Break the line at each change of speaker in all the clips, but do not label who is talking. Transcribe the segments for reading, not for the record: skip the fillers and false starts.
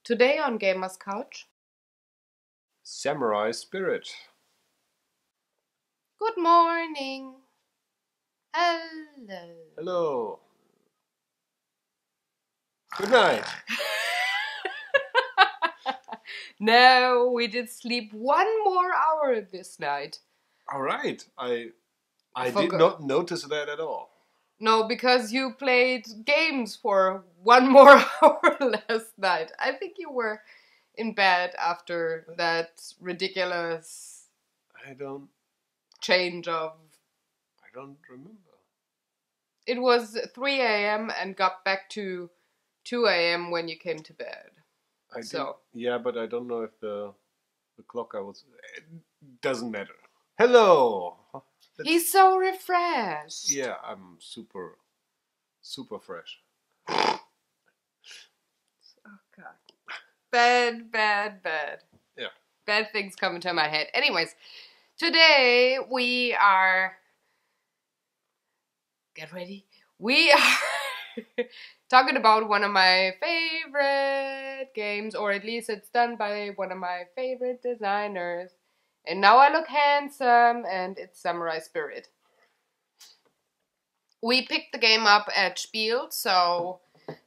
Today on Gamer's Couch.
Samurai Spirit.
Good morning. Hello.
Hello. Good night.
No, we did sleep one more hour this night.
All right. I did not notice that at all.
No, because you played games for one more hour last night. I think you were in bed after that ridiculous change of...
I don't remember.
It was 3 a.m. and got back to 2 a.m. when you came to bed.
Yeah, but I don't know if the clock it doesn't matter. Hello.
He's so refreshed.
Yeah, I'm super fresh.
Oh God. Bad.
Yeah.
Bad things come into my head. Anyways, today we are... Get ready. We are talking about one of my favorite games, or at least it's done by one of my favorite designers. And now I look handsome, and it's Samurai Spirit. We picked the game up at Spiel, so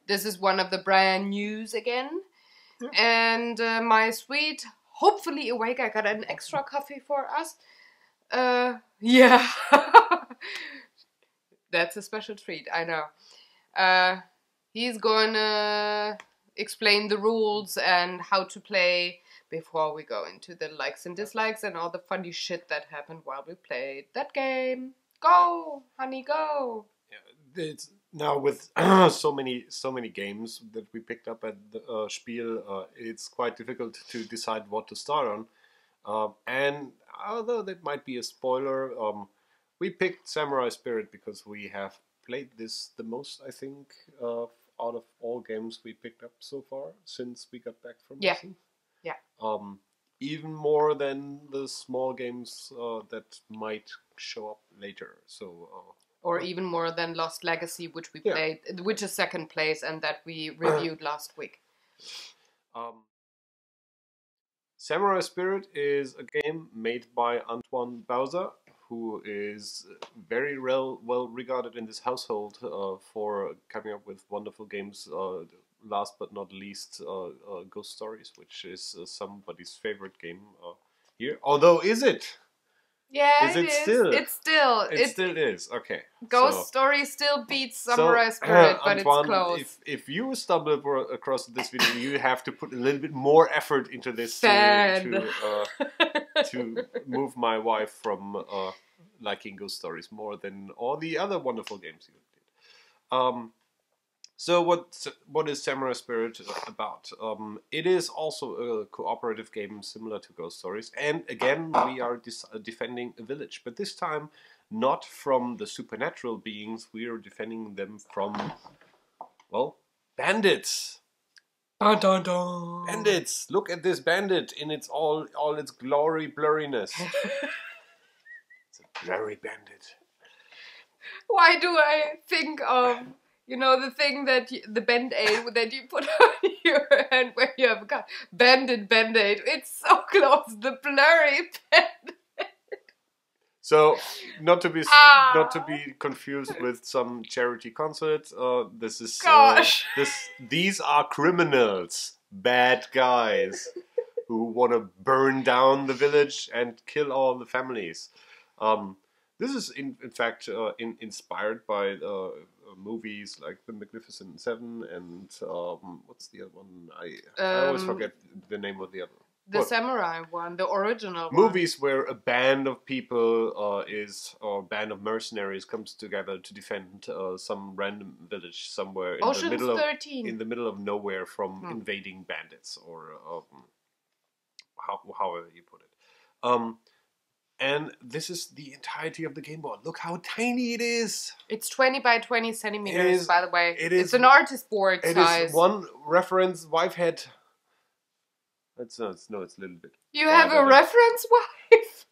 this is one of the brand news again. Yeah. And my sweet, hopefully awake, I got an extra coffee for us. Yeah. That's a special treat, I know. He's gonna explain the rules and how to play before we go into the likes and dislikes and all the funny shit that happened while we played that game. Go, honey, go.
Yeah, it's now with so many games that we picked up at the Spiel, it's quite difficult to decide what to start on. And although that might be a spoiler, we picked Samurai Spirit because we have played this the most, I think, out of all games we picked up so far since we got back from Essen.
Yeah.
Even more than the small games that might show up later.
Or even more than Lost Legacy, which we played, which is second place, and that we reviewed last week.
Samurai Spirit is a game made by Antoine Bauza, who is very well regarded in this household for coming up with wonderful games. Last but not least, Ghost Stories, which is somebody's favorite game here. Although, is it?
Yeah,
it still?
It
still is. Okay.
Ghost Story still beats Samurai Spirit, but
Antoine,
it's close.
If you stumble across this video, you have to put a little bit more effort into this to move my wife from liking Ghost Stories more than all the other wonderful games you did. So what is Samurai Spirit about? It is also a cooperative game similar to Ghost Stories. And again, we are defending a village. But this time, not from the supernatural beings. We are defending them from, well, bandits.
Dun, dun, dun.
Bandits! Look at this bandit in its all its glory blurriness. It's a blurry bandit.
Why do I think of... You know, the thing that the Band-Aid that you put on your hand when you have a cut. Band-Aid. It's so close. The blurry Band-Aid.
So, not to be confused with some charity concert. This is these are criminals, bad guys who want to burn down the village and kill all the families. This is in fact inspired by movies like The Magnificent Seven and what's the other one? I always forget the name of the other.
The samurai one, the original one.
Movies where a band of people or a band of mercenaries comes together to defend some random village somewhere in the middle of nowhere from invading bandits or however you put it. And this is the entirety of the game board. Look how tiny it is.
It's 20 by 20 centimeters, by the way. It's an artist board size.
It is one reference wife had. It's a little bit.
You have a reference wife?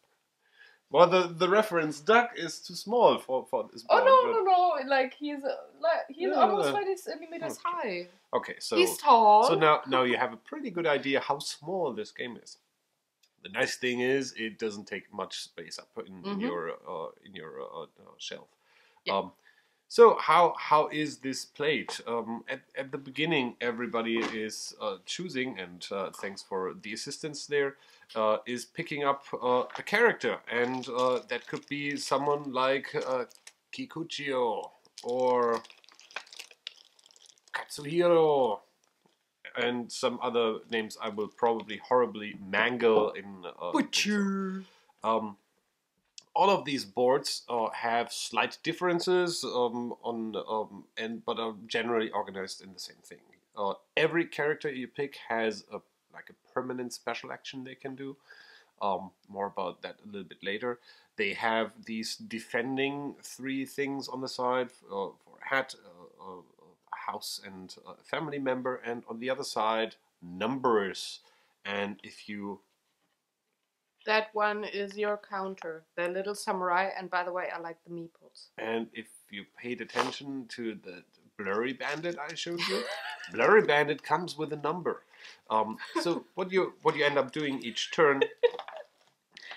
Well, the reference duck is too small for this board.
Oh no! Like he's almost 20 centimeters high.
Okay, so
he's tall.
So now you have a pretty good idea how small this game is. The nice thing is it doesn't take much space up in your shelf.
Yeah.
So how is this played? At the beginning, everybody is choosing, and thanks for the assistance there, is picking up a character, and that could be someone like Kikuchio or Katsuhiro, and some other names I will probably horribly mangle in.
Butcher.
All of these boards have slight differences but are generally organized in the same thing. Every character you pick has a permanent special action they can do. More about that a little bit later. They have these defending 3 things on the side for a hat, a house, and a family member, and on the other side numbers. And if you
That one is your counter, the little samurai, and by the way, I like the meeples.
And if you paid attention to the blurry bandit I showed you, blurry bandit comes with a number. So what you end up doing each turn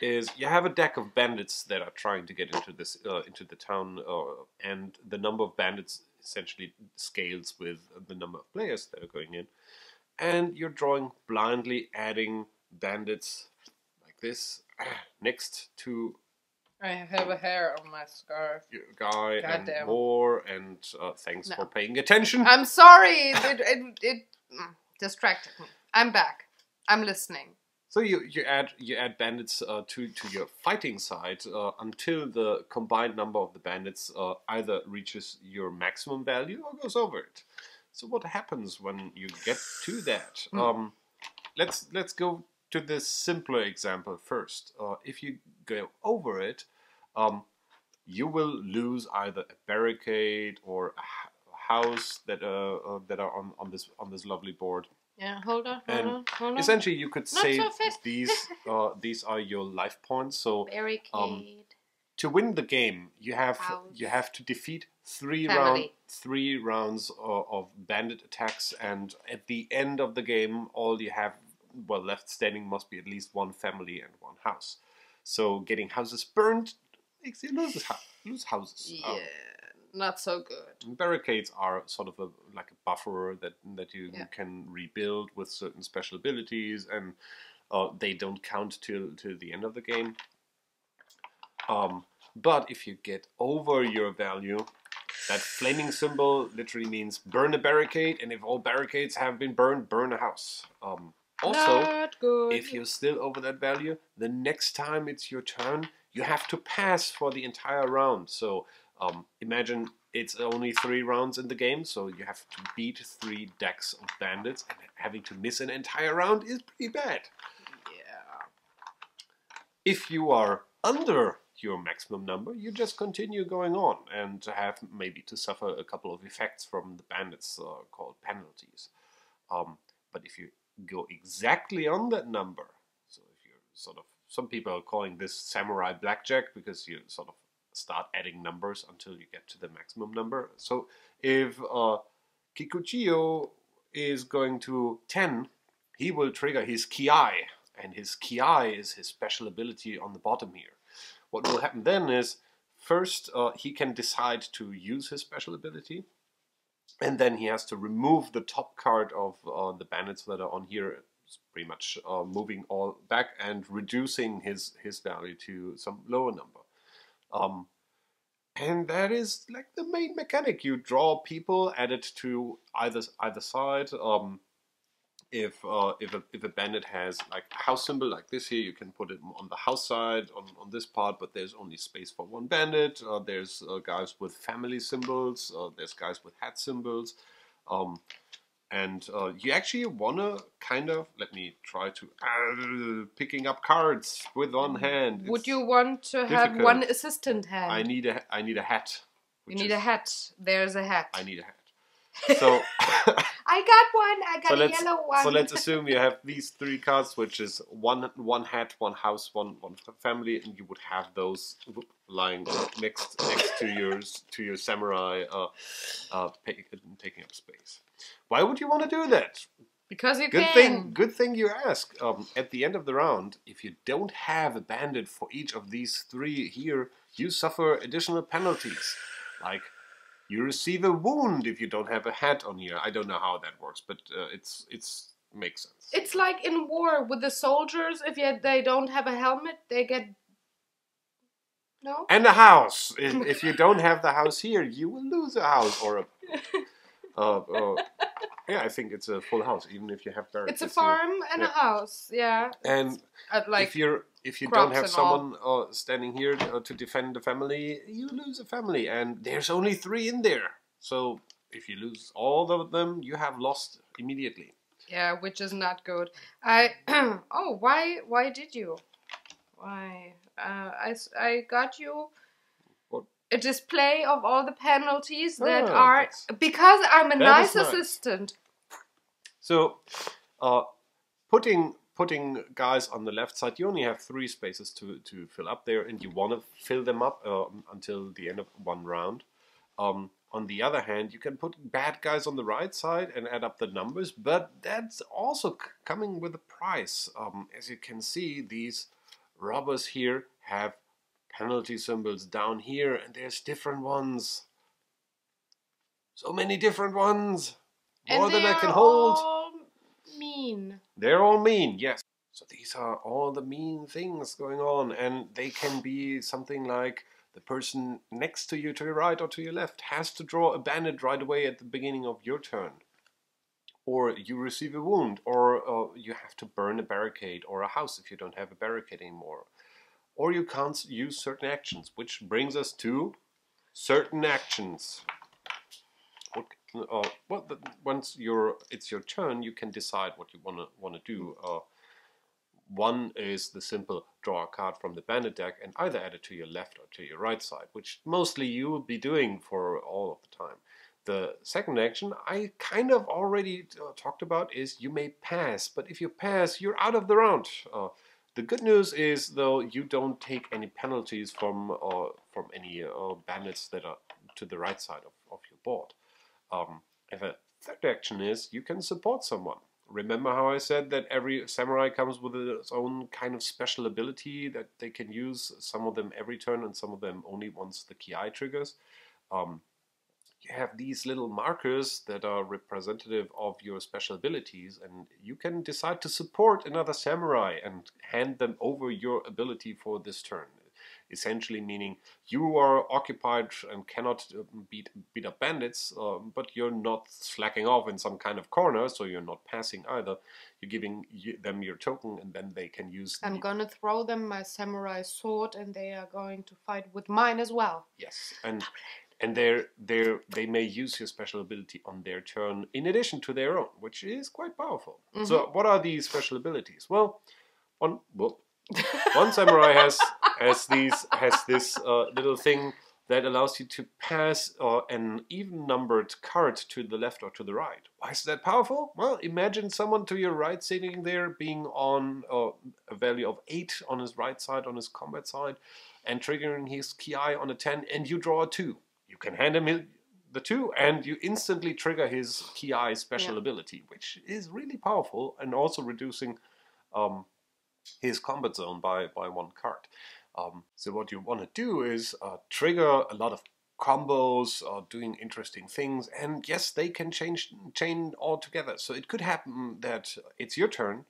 is you have a deck of bandits that are trying to get into this into the town, and the number of bandits essentially scales with the number of players that are going in, and you're drawing blindly, adding bandits this next to
I have a hair on my scarf.
Guy
God
and
damn.
more, and thanks for paying attention.
I'm sorry, it distracted me. I'm back. I'm listening.
So you add bandits to your fighting side until the combined number of the bandits either reaches your maximum value or goes over it. So what happens when you get to that? Let's go to this simpler example first. If you go over it, you will lose either a barricade or a house that are on this lovely board.
Yeah, hold on.
Essentially, you could say
so fast.
these are your life points. So
Barricade.
to win the game, you have to defeat 3 rounds of bandit attacks, and at the end of the game, all you have left standing must be at least 1 family and 1 house. So getting houses burned makes you lose houses.
Yeah, not so good.
Barricades are sort of a buffer that you can rebuild with certain special abilities, and they don't count till the end of the game. But if you get over your value, that flaming symbol literally means burn a barricade, and if all barricades have been burned, burn a house. Also, if you're still over that value, the next time it's your turn, you have to pass for the entire round. So imagine it's only 3 rounds in the game, so you have to beat 3 decks of bandits, and having to miss an entire round is pretty bad.
Yeah.
If you are under your maximum number, you just continue going on and have maybe to suffer a couple of effects from the bandits called penalties. But if you go exactly on that number, so if you're some people are calling this samurai blackjack, because you sort of start adding numbers until you get to the maximum number. So if Kikuchio is going to 10, he will trigger his Ki, and his Ki is his special ability on the bottom here. What will happen then is, first he can decide to use his special ability, and then he has to remove the top card of the bandits that are on here. It's pretty much moving all back and reducing his value to some lower number. And that is like the main mechanic. You draw people, add it to either side. If a bandit has like a house symbol like this here, you can put it on the house side on this part, but there's only space for 1 bandit. There's guys with family symbols. There's guys with hat symbols. And you actually want to kind of, let me try to, picking up cards with 1 hand.
Would you want to have 1 assistant hand?
I need a hat.
You need a hat. There's a hat.
I need a hat. So
I got one. I got a yellow one.
So let's assume you have these 3 cards, which is one hat, one house, one family, and you would have those lying next to your samurai, taking up space. Why would you want to do that?
Because you can.
Good thing you ask. At the end of the round, if you don't have a bandit for each of these 3 here, you suffer additional penalties, like you receive a wound if you don't have a hat on here. I don't know how that works, but it's makes sense.
It's like in war with the soldiers. If they don't have a helmet, they get no.
And a house. If you don't have the house here, you will lose a house or a. Yeah, I think it's a full house, even if you have barracks.
It's a farm and a house, yeah.
And
like
if you don't have someone standing here to defend the family, you lose a family, and there's only 3 in there. So if you lose all of them, you have lost immediately.
Yeah, which is not good. Oh, why did you? Why? I got you. A display of all the penalties that are because I'm a nice assistant.
So, putting guys on the left side, you only have 3 spaces to fill up there, and you want to fill them up until the end of one round. On the other hand, you can put bad guys on the right side and add up the numbers, but that's also coming with a price. As you can see, these robbers here have penalty symbols down here, and there's different ones. So many different ones. More than I can hold.
All mean.
They're all mean, yes. So these are all the mean things going on, and they can be something like the person next to you, to your right or to your left, has to draw a bandit right away at the beginning of your turn. Or you receive a wound, or you have to burn a barricade or a house if you don't have a barricade anymore. Or you can't use certain actions, which brings us to certain actions. Once it's your turn, you can decide what you want to do. One is the simple draw a card from the bandit deck and either add it to your left or to your right side, which mostly you will be doing for all of the time. The second action I kind of already talked about is you may pass, but if you pass, you're out of the round. The good news is, though, you don't take any penalties from any bandits that are to the right side of your board. If a third action is, you can support someone. Remember how I said that every samurai comes with its own kind of special ability that they can use, some of them every turn and some of them only once the ki triggers? You have these little markers that are representative of your special abilities, and you can decide to support another samurai and hand them over your ability for this turn. Essentially meaning you are occupied and cannot beat up bandits, but you're not slacking off in some kind of corner, so you're not passing either. You're giving them your token, and then they can use...
I'm gonna throw them my samurai sword, and they are going to fight with mine as well.
Yes, and they may use your special ability on their turn in addition to their own, which is quite powerful. Mm-hmm. So what are these special abilities? Well, one samurai has this little thing that allows you to pass an even-numbered card to the left or to the right. Why is that powerful? Well, imagine someone to your right sitting there being on a value of 8 on his right side, on his combat side, and triggering his ki on a 10, and you draw a 2. You can hand him the 2, and you instantly trigger his ki special ability, which is really powerful, and also reducing his combat zone by 1 card. So what you want to do is trigger a lot of combos, doing interesting things, and yes, they can chain all together. So it could happen that it's your turn,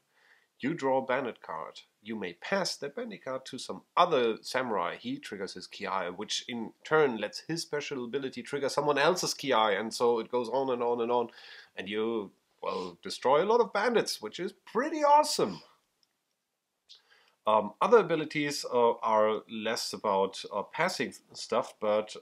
you draw a bandit card, you may pass that bandit card to some other samurai, he triggers his ki, which in turn lets his special ability trigger someone else's ki, and so it goes on and on and on, and you, well, destroy a lot of bandits, which is pretty awesome. Other abilities are less about passing stuff, but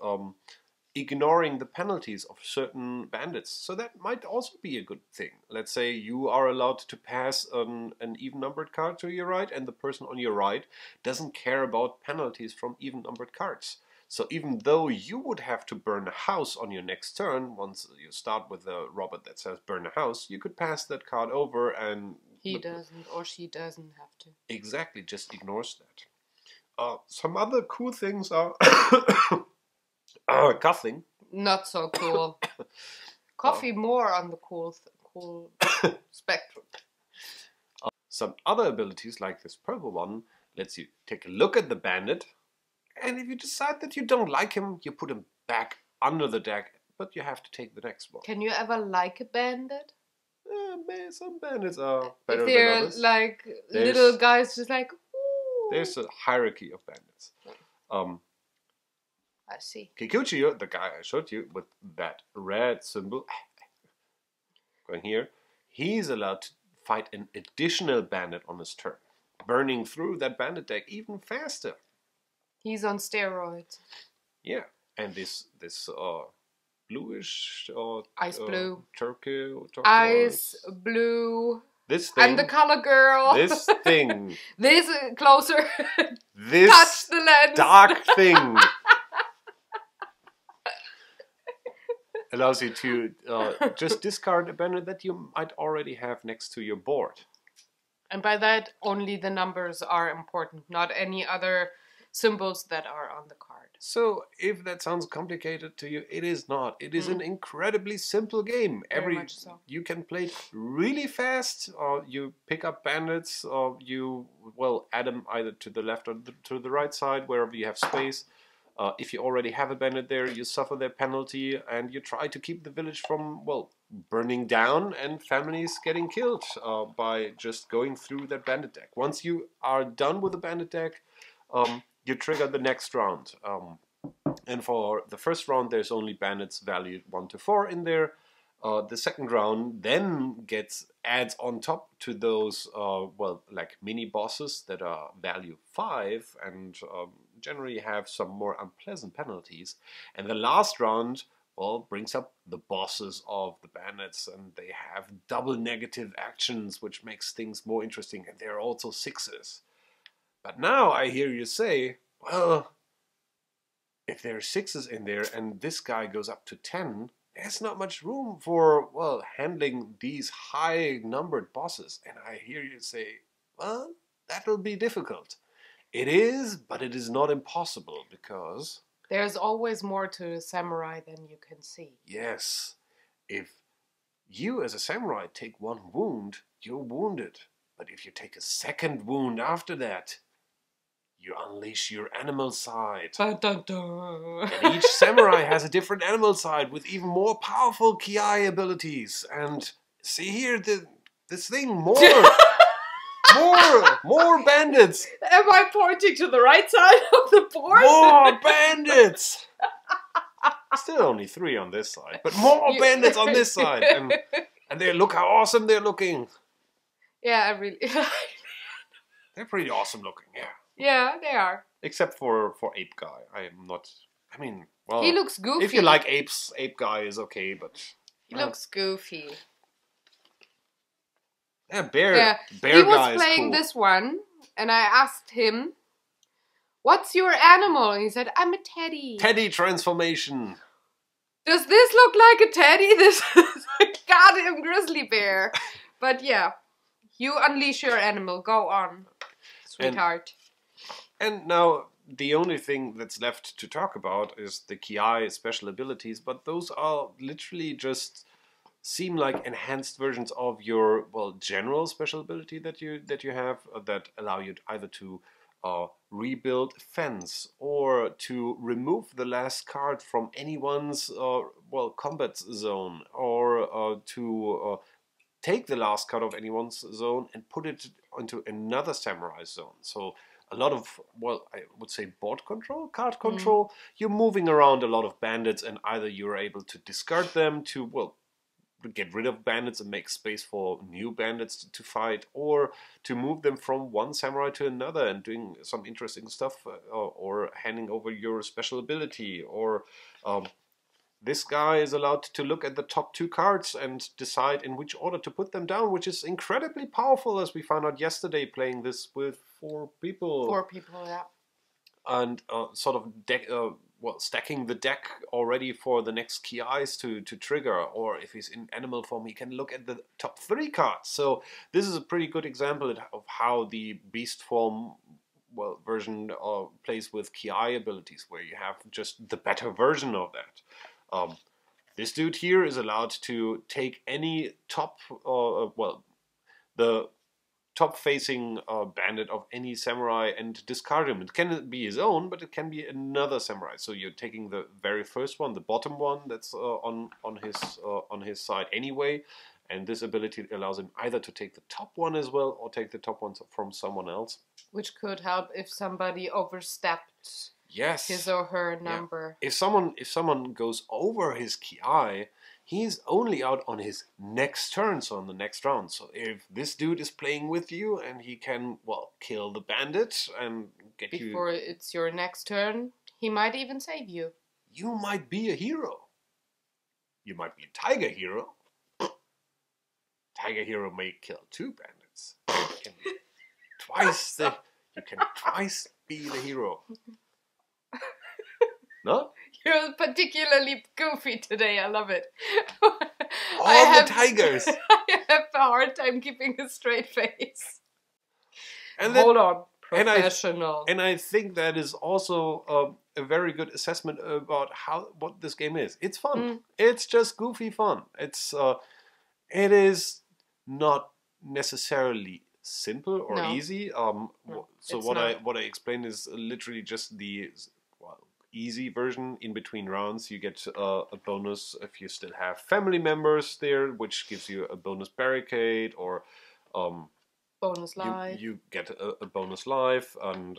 ignoring the penalties of certain bandits. So that might also be a good thing. Let's say you are allowed to pass an even-numbered card to your right, and the person on your right doesn't care about penalties from even-numbered cards. So even though you would have to burn a house on your next turn, once you start with a Robert that says burn a house, you could pass that card over and...
He doesn't, or she doesn't have to.
Exactly, just ignores that. Some other cool things are... coughing.
Not so cool. Coffee more on the cool spectrum.
Some other abilities, like this purple one, lets you take a look at the bandit, and if you decide that you don't like him, you put him back under the deck, but you have to take the next one.
Can you ever like a bandit?
Some bandits are better
if
than
they're
others.
like little guys, just like, ooh.
There's a hierarchy of bandits.
I see.
Kikuchi, the guy I showed you with that red symbol, going here, he's allowed to fight an additional bandit on his turn, burning through that bandit deck even faster.
He's on steroids.
Yeah, and this bluish
ice blue,
turquoise,
ice blue.
This thing.
I'm the color girl.
This thing.
This closer.
This
touch the lens.
Dark thing. Allows you to just discard a bandit that you might already have next to your board.
And by that, only the numbers are important, not any other symbols that are on the card.
So, if that sounds complicated to you, it is not. It is an incredibly simple game.
Very much so.
You can play it really fast, or you pick up bandits, or you, add them either to the left or to the right side, wherever you have space. If you already have a bandit there, you suffer their penalty, and you try to keep the village from, burning down and families getting killed by just going through that bandit deck. Once you are done with the bandit deck, you trigger the next round. And for the first round, there's only bandits valued 1 to 4 in there. The second round then adds on top to those, like mini bosses that are value 5 and generally have some more unpleasant penalties. And the last round, brings up the bosses of the bandits, and they have double negative actions, which makes things more interesting, and they're also 6s. But now I hear you say, if there are 6s in there and this guy goes up to 10, there's not much room for, handling these high-numbered bosses. And I hear you say, that'll be difficult. It is, but it is not impossible, because...
There's always more to a samurai than you can see.
Yes. If you as a samurai take 1 wound, you're wounded. But if you take a second wound after that, you unleash your animal side.
Dun, dun, dun.
And each samurai has a different animal side with even more powerful ki abilities. And see here, this thing, more bandits.
Am I pointing to the right side of the board?
More bandits. Still only 3 on this side, but more bandits on this side. And look how awesome they're looking.
Yeah, I really
They're pretty awesome looking, yeah.
Yeah, they are.
Except for Ape Guy.
He looks goofy.
If you like apes, Ape Guy is okay, but...
He looks goofy.
Yeah, Bear
He
Guy
was
is
playing
cool.
this one, and I asked him, "What's your animal?" And he said, "I'm a teddy."
Teddy transformation.
Does this look like a teddy? This is a goddamn grizzly bear. But yeah, you unleash your animal. Go on, sweetheart.
And now, the only thing that's left to talk about is the Ki special abilities, but those are literally just seem like enhanced versions of your general special ability that you have that allow you either to rebuild fence or to remove the last card from anyone's combat zone, or to take the last card of anyone's zone and put it into another samurai zone. So a lot of, I would say board control, card control. You're moving around a lot of bandits, and either you're able to discard them to, get rid of bandits and make space for new bandits to fight, or to move them from one samurai to another and doing some interesting stuff, or handing over your special ability, or this guy is allowed to look at the top 2 cards and decide in which order to put them down, which is incredibly powerful, as we found out yesterday playing this with 4 people.
4 people, yeah.
And stacking the deck already for the next key eyes to trigger, or if he's in animal form, he can look at the top 3 cards. So this is a pretty good example of how the beast form version plays with key eye abilities, where you have just the better version of that. This dude here is allowed to take any top, the top-facing bandit of any samurai and discard him. It can be his own, but it can be another samurai. So you're taking the very first one, the bottom one that's on his side anyway, and this ability allows him either to take the top one as well, or take the top one from someone else.
Which could help if somebody overstepped his or her number.
Yeah. If someone goes over his ki, he's only out on his next turn, so on the next round. So if this dude is playing with you and he can, kill the bandit and get you...
Before it's your next turn, he might even save you.
You might be a hero. You might be a tiger hero. Tiger hero may kill 2 bandits. You can twice be the hero. No?
You're particularly goofy today. I love it.
The tigers.
I have a hard time keeping a straight face.
And
Hold on. Professional.
And I think that is also a very good assessment about what this game is. It's fun. It's just goofy fun. It is not necessarily simple or easy. So what I explained is literally just the easy version. In between rounds, you get a bonus if you still have family members there, which gives you a bonus barricade, or
bonus life.
You get a bonus life, and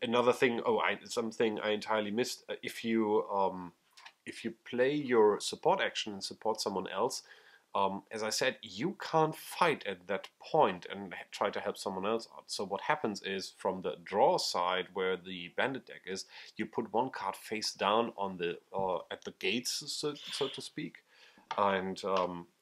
another thing. Something I entirely missed. If you play your support action and support someone else, as I said, you can't fight at that point and try to help someone else out. So what happens is, from the draw side, where the bandit deck is, you put 1 card face down on the at the gates, so to speak. And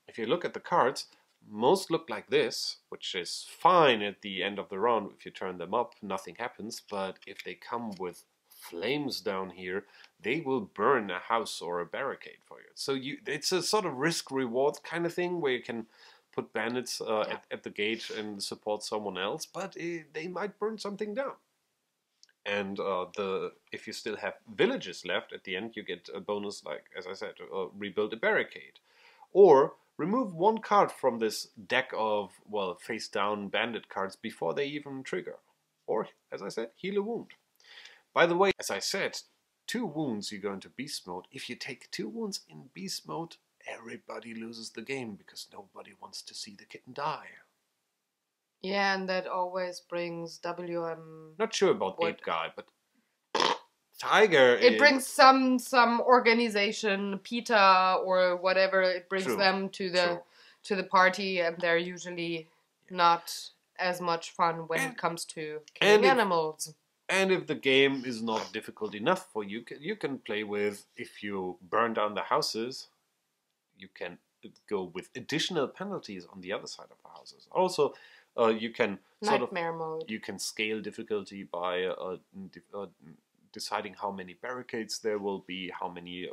if you look at the cards, most look like this, which is fine at the end of the round. If you turn them up, nothing happens. But if they come with flames down here, they will burn a house or a barricade for you. So it's a sort of risk-reward kind of thing, where you can put bandits at the gate and support someone else, but they might burn something down. And if you still have villages left at the end, you get a bonus, like, as I said, rebuild a barricade. Or remove 1 card from this deck of, face-down bandit cards before they even trigger. Or, as I said, heal a wound. By the way, as I said, 2 wounds you go into beast mode. If you take 2 wounds in beast mode, everybody loses the game, because nobody wants to see the kitten die.
Yeah, and that always brings WM...
Not sure about Ape Guy, but Tiger
It brings some organization, PETA or whatever, it brings them to the party, and they're usually not as much fun when it comes to killing animals.
And if the game is not difficult enough for you, you can play with, if you burn down the houses, you can go with additional penalties on the other side of the houses. Also, you can
Nightmare mode.
You can scale difficulty by deciding how many barricades there will be, how many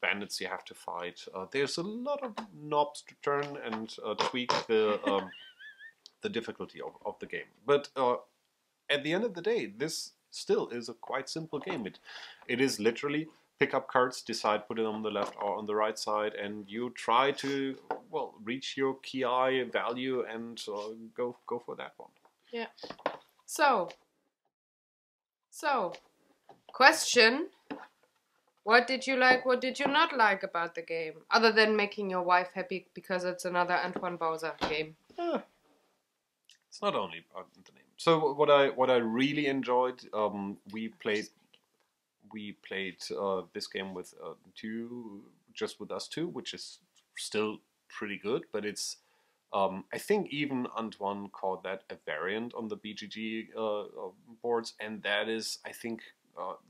bandits you have to fight. There's a lot of knobs to turn and tweak the difficulty of the game. But at the end of the day, this still is a quite simple game. It is literally pick up cards, decide put it on the left or on the right side, and you try to reach your ki value and go for that one.
Yeah. So question: what did you like? What did you not like about the game, other than making your wife happy because it's another Antoine Bowser game?
It's not only about the name. So what I really enjoyed, we played this game with with us two, which is still pretty good. But it's I think even Antoine called that a variant on the BGG boards, and that is, I think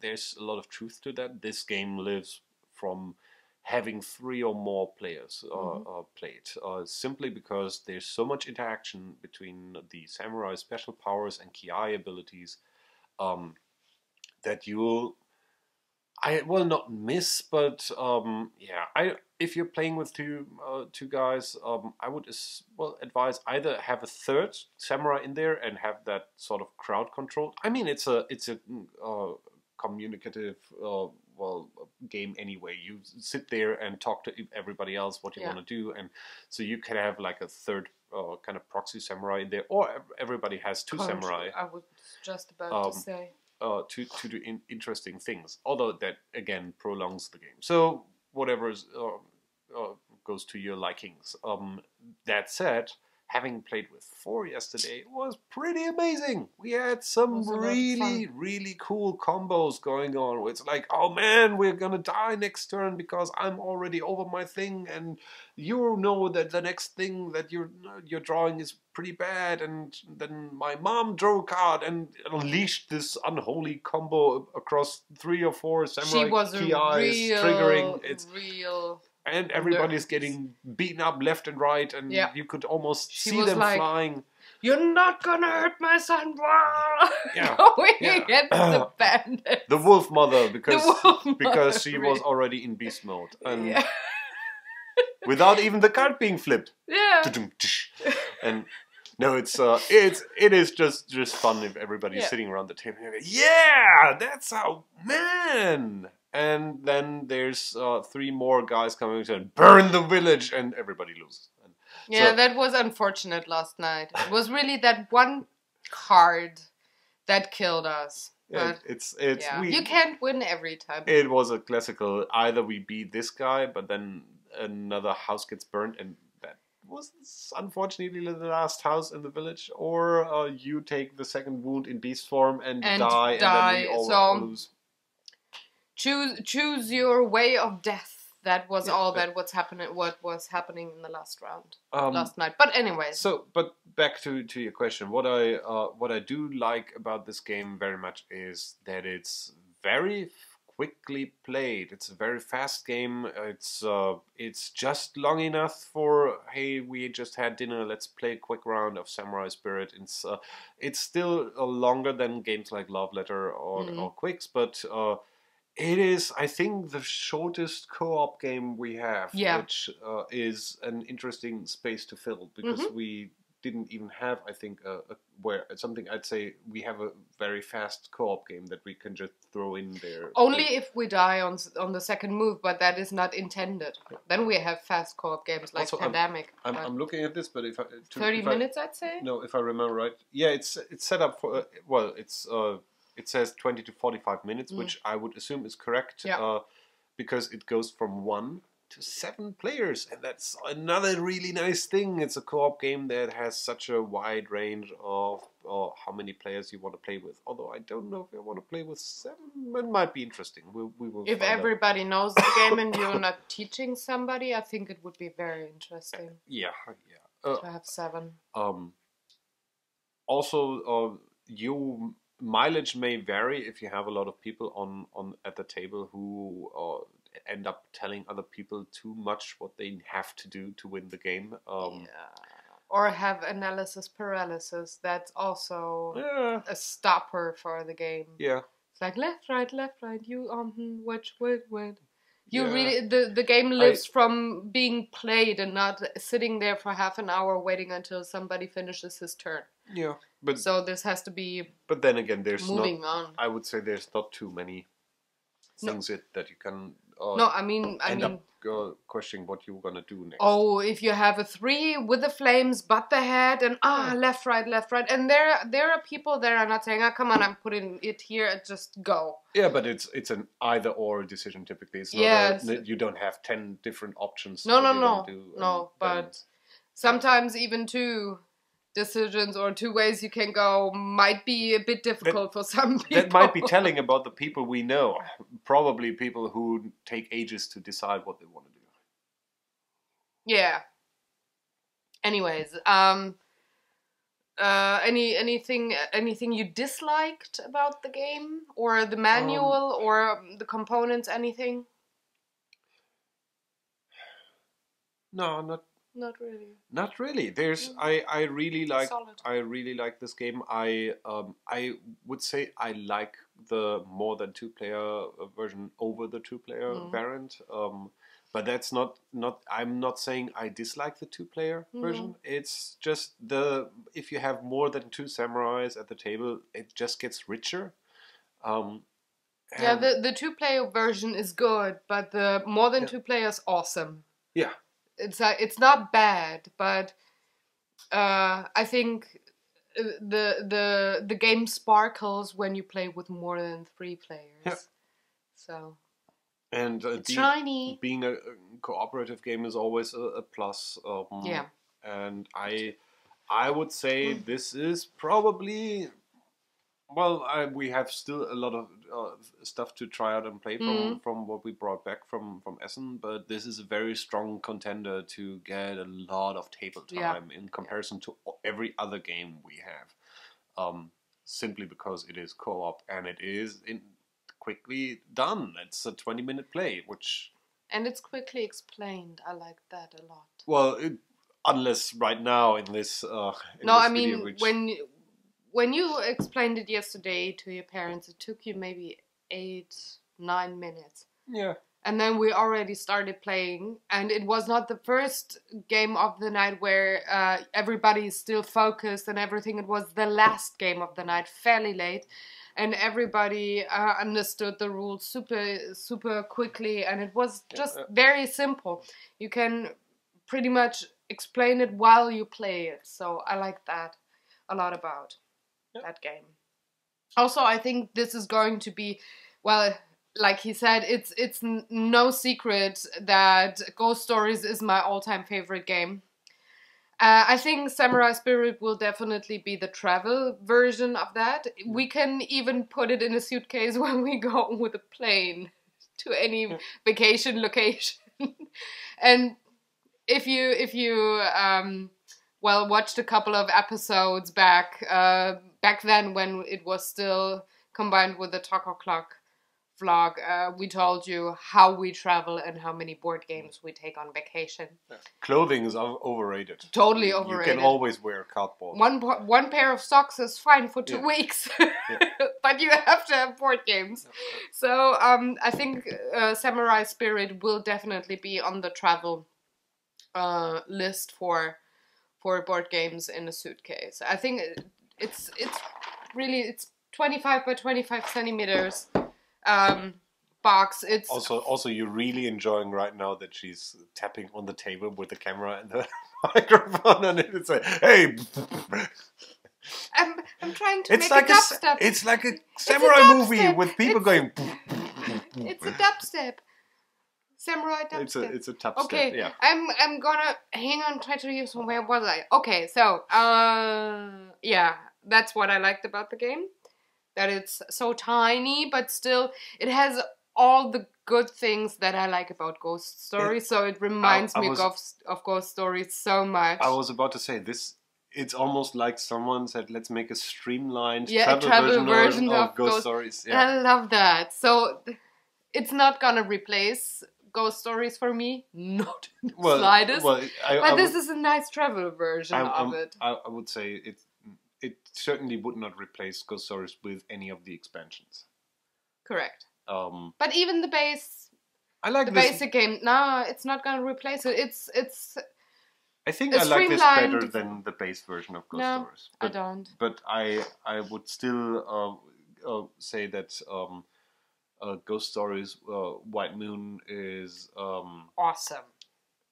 there's a lot of truth to that. This game lives from having 3 or more players play it, simply because there's so much interaction between the samurai special powers and ki abilities that you'll I will not miss, but yeah, if you're playing with two guys, I would advise either have a third samurai in there and have that sort of crowd control. I mean, it's a communicative game anyway. You sit there and talk to everybody else what you want to do, and so you can have like a third kind of proxy samurai in there, or everybody has two samurai.
I was just about to say.
To do interesting things. Although that again prolongs the game. So whatever goes to your likings. That said, having played with 4 yesterday was pretty amazing. We had some really cool combos going on. It's like, oh man, we're gonna die next turn because I'm already over my thing, and you know that the next thing that you're drawing is pretty bad, and then my mom drew a card and unleashed this unholy combo across 3 or 4 samurai
she was
key eyes, triggering
real.
And everybody's getting beaten up left and right, and you could almost see them flying.
You're not gonna hurt my son, going against the bandit.
The wolf mother, because she was already in beast mode, and without even the card being flipped.
Yeah.
And no, it is just fun if everybody's sitting around the table. Yeah, that's how man. And then there's 3 more guys coming to burn the village, and everybody loses. And
that was unfortunate last night. It was really that one card that killed us.
Yeah,
you can't win every time.
It was a classical, either we beat this guy, but then another house gets burnt, and that was unfortunately the last house in the village, or you take the second wound in beast form and die, and then we all lose.
Choose your way of death. That was that was happening. What was happening in the last round, last night. But anyway.
But back to your question. What I do like about this game very much is that it's very quickly played. It's a very fast game. It's just long enough for, hey, we just had dinner, let's play a quick round of Samurai Spirit. It's still longer than games like Love Letter or Quicks, but it is, I think, the shortest co-op game we have, which is an interesting space to fill, because we didn't even have, I think, I'd say we have a very fast co-op game that we can just throw in there.
Only if we die on the second move, but that is not intended. Then we have fast co-op games like also, Pandemic.
I'm looking at this, but
30 minutes, I'd say?
No, if I remember right. Yeah, it's set up for, it says 20 to 45 minutes, which I would assume is correct, because it goes from 1 to 7 players, and that's another really nice thing. It's a co-op game that has such a wide range of how many players you want to play with. Although I don't know if I want to play with 7. It might be interesting. We will. If
everybody knows the game and you're not teaching somebody, I think it would be very interesting. To have 7.
Also, your mileage may vary if you have a lot of people on at the table who end up telling other people too much what they have to do to win the game.
Or have analysis paralysis. That's also a stopper for the game.
Yeah.
It's like left, right, you which. You really the game lives from being played and not sitting there for half an hour waiting until somebody finishes his turn.
Yeah. But
so this has to be.
But then again, there's
moving on.
I would say there's not too many things that you can.
I mean,
questioning what you're gonna do next.
Oh, if you have a 3 with the flames, but the head, and left, right, and there are people that are not saying, come on, I'm putting it here, just go.
Yeah, but it's an either or decision typically. It's not you don't have 10 different options.
No, but sometimes even 2 decisions or 2 ways you can go might be a bit difficult for some people.
That might be telling about the people we know. Probably people who take ages to decide what they want to do.
Yeah. Anyways, anything you disliked about the game or the manual or the components? Anything?
No,
not really.
Not really. There's I really like this game. I would say I like the more than 2-player version over the 2-player variant. But that's not. I'm not saying I dislike the 2-player version. It's just if you have more than 2 samurais at the table, it just gets richer.
Yeah, the 2-player version is good, but the more than 2 players awesome.
Yeah,
it's not bad, but I think the game sparkles when you play with more than 3 players.
Yeah.
So.
And
it's shiny.
Being a cooperative game is always a plus.
Yeah.
And I would say this is probably. Well, we have still a lot of stuff to try out and play from what we brought back from Essen, but this is a very strong contender to get a lot of table time in comparison to every other game we have. Simply because it is co-op and it is quickly done. It's a 20-minute play,
and it's quickly explained. I like that a lot.
Well, unless right now in this.
When you explained it yesterday to your parents, it took you maybe 8-9 minutes.
Yeah.
And then we already started playing, and it was not the first game of the night where everybody is still focused and everything. It was the last game of the night, fairly late, and everybody understood the rules super quickly, and it was just very simple. You can pretty much explain it while you play it, so I like that a lot about that game. Also, I think this is going to be, well, like he said, it's no secret that Ghost Stories is my all-time favorite game. I think Samurai Spirit will definitely be the travel version of that. We can even put it in a suitcase when we go with a plane to any vacation location. And if you watched a couple of episodes back then when it was still combined with the Taco Clock vlog, we told you how we travel and how many board games we take on vacation.
Clothing is overrated.
Totally overrated.
You can always wear cardboard.
One pair of socks is fine for 2 weeks, but you have to have board games. So I think Samurai Spirit will definitely be on the travel list for board games in a suitcase. I think it's 25 by 25 centimeters box. It's
also you're really enjoying right now that she's tapping on the table with the camera and the microphone on it. It's like, hey.
I'm trying to make a dubstep.
It's like a samurai movie with people going.
It's a dubstep. Samurai dubstep.
It's a dubstep.
Okay,
yeah.
I'm gonna hang on. Try to use where was I? Okay, so that's what I liked about the game. That it's so tiny, but still it has all the good things that I like about Ghost Stories. So it reminds me of Ghost Stories so much.
I was about to say this. It's almost like someone said, "Let's make a streamlined
travel version of
Ghost Stories." Yeah.
I love that. So it's not gonna replace Ghost Stories for me, not in the slightest. But this is a nice travel version of it.
I would say it certainly would not replace Ghost Stories with any of the expansions.
Correct. But even the base, basic game. No, it's not gonna replace it. It's.
I think I like this better than the base version of Ghost Stories.
I don't.
But I would still say that. Ghost Stories White Moon is
awesome.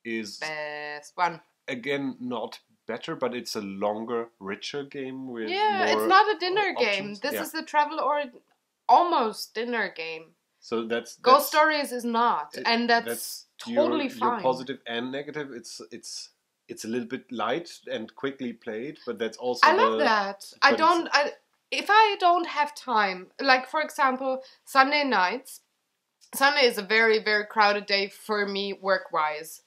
Is
best one.
Again, not better, but it's a longer, richer game with more
it's not a dinner game.
options.
This is the travel or almost dinner game.
So that's
Ghost Stories is not, and that's totally fine.
You're positive and negative. It's a little bit light and quickly played, but that's also.
I love that. If I don't have time, like for example, Sunday nights, Sunday is a very, very crowded day for me work-wise.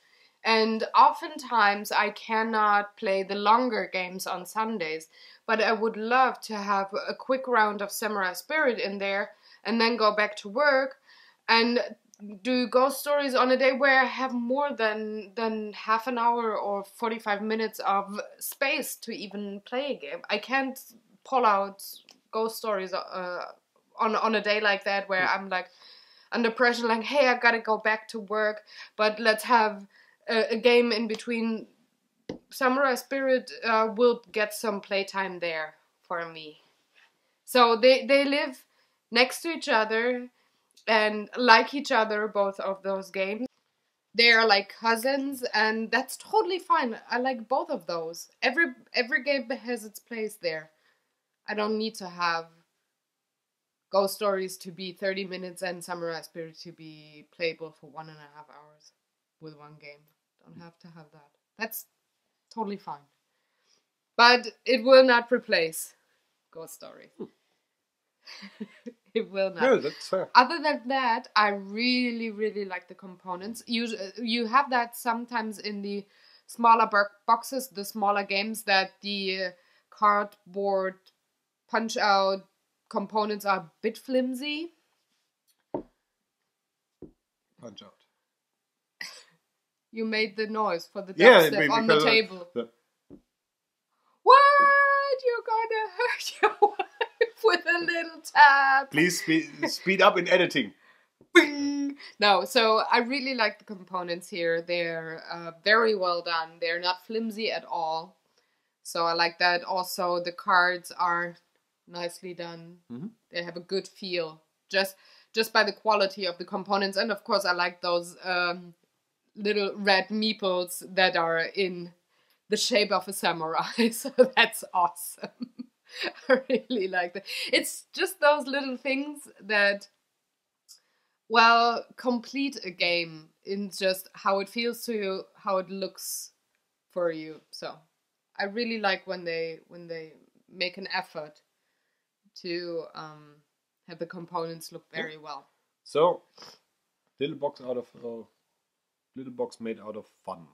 And oftentimes I cannot play the longer games on Sundays. But I would love to have a quick round of Samurai Spirit in there and then go back to work and do Ghost Stories on a day where I have more than half an hour or 45 minutes of space to even play a game. I can't pull out Ghost Stories on a day like that where I'm like under pressure, like, hey, I gotta go back to work, but let's have a game in between. Samurai Spirit will get some playtime there for me. So they live next to each other and like each other, both of those games. They are like cousins, and that's totally fine. I like both of those. Every game has its place there. I don't need to have Ghost Stories to be 30 minutes and Samurai Spirit to be playable for 1.5 hours with one game. Don't have to have that. That's totally fine. But it will not replace Ghost Story. It will not.
No, that's fair.
Other than that, I really, really like the components. You have that sometimes in the smaller boxes, the smaller games, that the cardboard punch-out components are a bit flimsy.
Punch out.
You made the noise for the dubstep on the table. What? You're gonna hurt your wife with a little tap.
Please speed up in editing.
Bing! No, so I really like the components here. They're very well done. They're not flimsy at all. So I like that. Also, the cards are nicely done. Mm-hmm. They have a good feel. Just by the quality of the components. And of course, I like those little red meeples that are in the shape of a samurai. So that's awesome. I really like that. It's just those little things that, well, complete a game in just how it feels to you, how it looks for you. So I really like when they make an effort to have the components look very well.
So, little box made out of fun,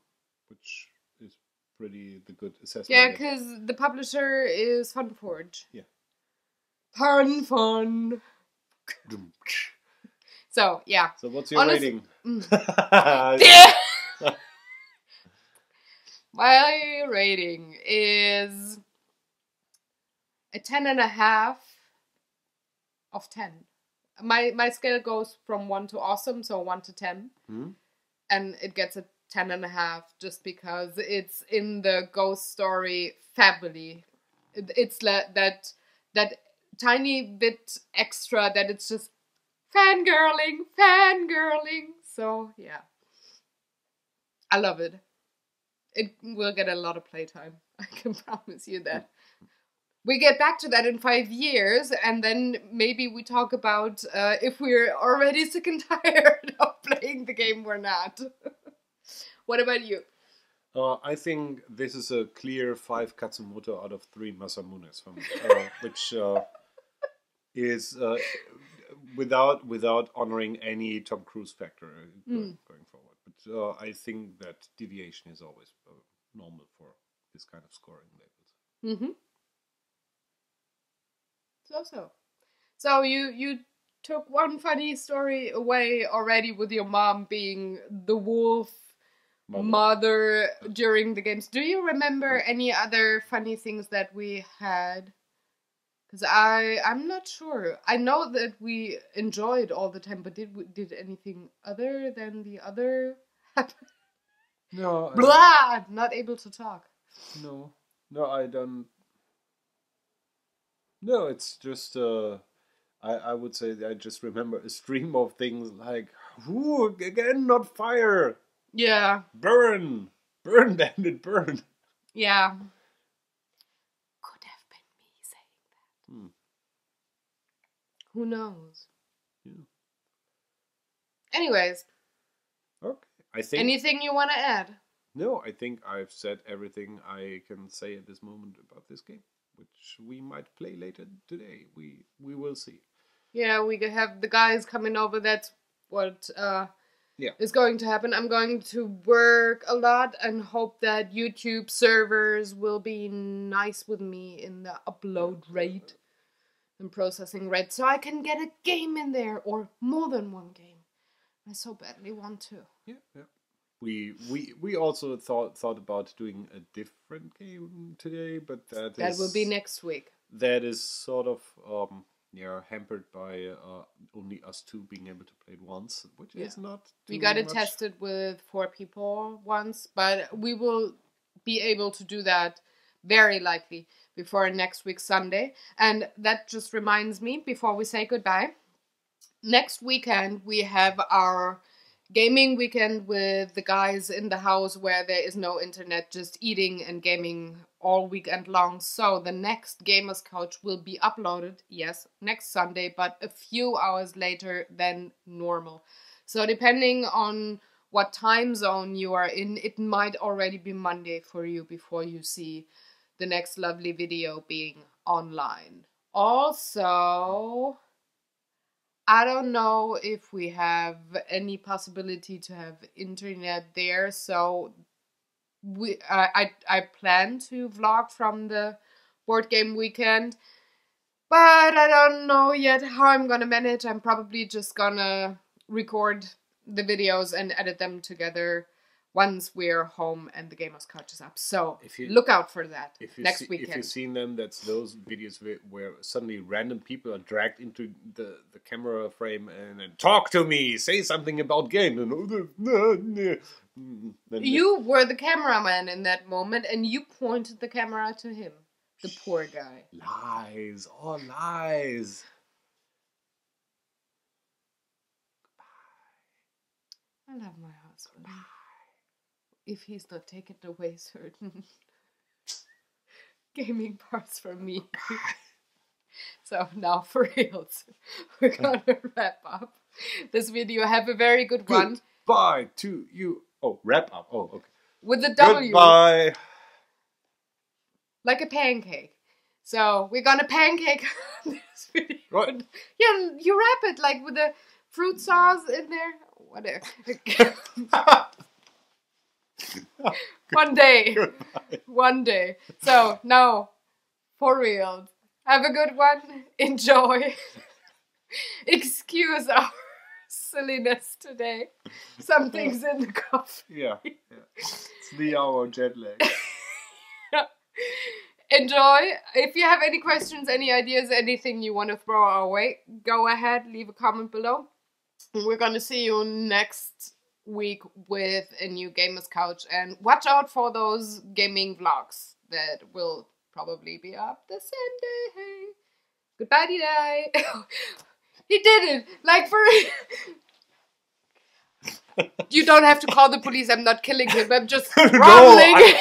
which is pretty the good assessment.
Yeah, because the publisher is Funforge.
Yeah.
Fun. So, yeah.
So what's your rating?
My rating is a 10.5 of 10. My scale goes from 1 to awesome, so 1 to 10. Mm-hmm. And it gets a 10.5 just because it's in the Ghost Story family. It's that tiny bit extra that it's just fangirling. So, yeah. I love it. It will get a lot of playtime. I can promise you that. We get back to that in 5 years, and then maybe we talk about if we're already sick and tired of playing the game or not. What about you?
I think this is a clear 5 Katsumoto out of 3 Masamunes for me, which is without honoring any Tom Cruise factor going forward. But I think that deviation is always normal for this kind of scoring labels.
Mm-hmm. So you took one funny story away already with your mom being the wolf mother during the games. Do you remember any other funny things that we had? Because I'm not sure. I know that we enjoyed all the time, but did anything other than the other happen?
No.
Blah! Not able to talk.
No, I don't. No, it's just, I would say I just remember a stream of things like, ooh, again, not fire.
Yeah.
Burn, bandit, burn.
Yeah. Could have been me saying that. Who knows?
Yeah.
Anyways.
Okay.
Anything you want to add?
No, I think I've said everything I can say at this moment about this game, which we might play later today. We will see. Yeah,
we have the guys coming over. That's what is going to happen. I'm going to work a lot and hope that YouTube servers will be nice with me in the upload rate and processing rate, so I can get a game in there, or more than one game. I so badly want to.
Yeah. We also thought about doing a different game today, but that
will be next week.
That is sort of hampered by only us two being able to play it once, which is not
we got it
much.
tested with 4 people once, but we will be able to do that very likely before next week Sunday. And that just reminds me, before we say goodbye, next weekend we have our gaming weekend with the guys in the house where there is no internet, just eating and gaming all weekend long. So the next Gamers Couch will be uploaded, yes, next Sunday, but a few hours later than normal. So depending on what time zone you are in, it might already be Monday for you before you see the next lovely video being online. Also, I don't know if we have any possibility to have internet there, so I plan to vlog from the board game weekend, but I don't know yet how I'm gonna manage. I'm probably just gonna record the videos and edit them together once we're home and the Gamers Couch is up. So look out for that next weekend.
If you've seen them, that's those videos where suddenly random people are dragged into the camera frame and talk to me, say something about game. And
you were the cameraman in that moment, and you pointed the camera to him. The poor guy.
Lies, all lies.
I love my husband. If he's not taking away certain gaming parts from me. So now for reals, we're gonna wrap up this video. Have a very good one.
Goodbye to you. Oh, wrap up. Oh, okay.
With the W.
Goodbye.
Like a pancake. So we're gonna pancake this video.
What?
Yeah, you wrap it like with the fruit sauce in there. Whatever. One day.
Goodbye.
One day. So, now, for real. Have a good one. Enjoy. Excuse our silliness today. Something's in the coffee.
Yeah. It's the hour jet lag.
Enjoy. If you have any questions, any ideas, anything you want to throw our way, go ahead, leave a comment below. We're gonna see you next week with a new Gamers Couch, and watch out for those gaming vlogs that will probably be up the same day. Goodbye, D-Day. He did it! Like for You don't have to call the police, I'm not killing him, I'm just rumbling him.